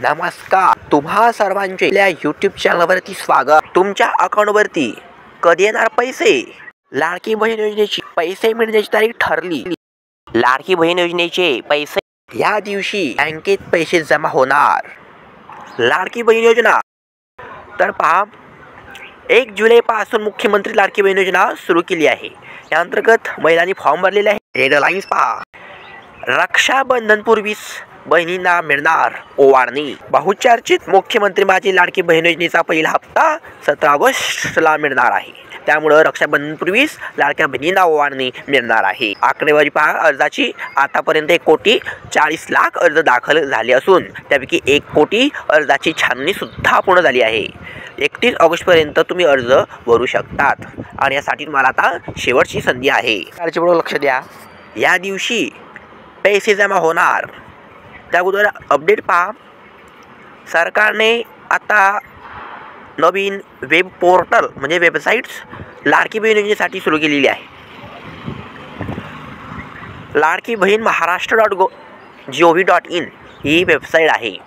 नमस्कार, तुम्हा सर्वांचे आपल्या यूट्यूब चॅनलवरती स्वागत। तुमच्या अकाउंटवरती कधी येणार पैसे? लाडकी बहीण योजनेची पैसे मिळण्याची तारीख ठरली। लाडकी बहीण योजनेचे पैसे या दिवशी बँकेत पैसे जमा होणार। लाडकी बहीण योजना तर पहा, 1 जुलैपासून मुख्यमंत्री लाडकी बहीण योजना सुरू केली आहे। या अंतर्गत महिलांनी फॉर्म भरलेले आहे। हेडलाईन्स पहा, रक्षाबंधन पूर्वीच बहिणींना मिळणार ओवाळणी। बहुचर्चित मुख्यमंत्री माझी लाडकी बहीण योजनेचा पहिला हप्ता 17 ऑगस्टला मिळणार आहे। त्यामुळे रक्षाबंधनपूर्वीच लाडक्या बहिणींना ओवाळणी मिळणार आहे। आकडेवारी पहा, अर्जाची आतापर्यंत 1,40,00,000 अर्ज दाखल झाले असून त्यापैकी 1 कोटी अर्जाची छाननी सुद्धा पूर्ण झाली आहे। 31 ऑगस्टपर्यंत तुम्ही अर्ज भरू शकतात आणि यासाठी तुम्हाला आता शेवटची संधी आहे। काळजीपूर्वक लक्ष द्या, या दिवशी पैसे जमा होणार। त्या अगोदर अपडेट पहा, सरकारने आता नवीन वेब पोर्टल म्हणजे वेबसाईट्स लाडकी बहीण योजनेसाठी सुरू केलेली आहे। लाडकी बहीण महाराष्ट्र.gov.in ही वेबसाईट आहे।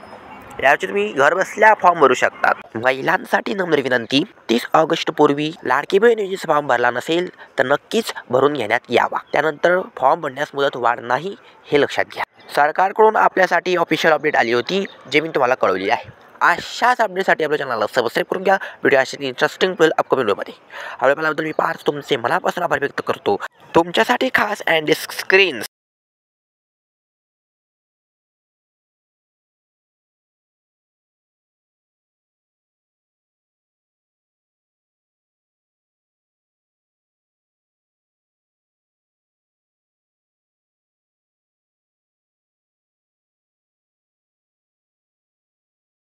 याची तुम्ही घर बसल्या फॉर्म भरू शकतात। महिलांसाठी नम्र विनंती, 30 ऑगस्ट पूर्वी लाडकी बहीण योजनेचा फॉर्म भरला नसेल तर नक्कीच भरून घेण्यात यावा। त्यानंतर फॉर्म भरण्यास मुदत वाढ नाही, हे लक्षात घ्या। सरकारकडून आपल्यासाठी ऑफिशियल अपडेट आली होती, जे मी तुम्हाला कळवली आहे। अशाच अपडेटसाठी आपल्या चॅनलला सबस्क्राईब करून घ्या। व्हिडिओ अशाच इंटरेस्टिंग होईल अपकमिंग व्हिडिओमध्ये। आवडल्याबद्दल मी फार तुमचे मनापासून आभार व्यक्त करतो। तुमच्यासाठी खास अँड स्क्रीन्स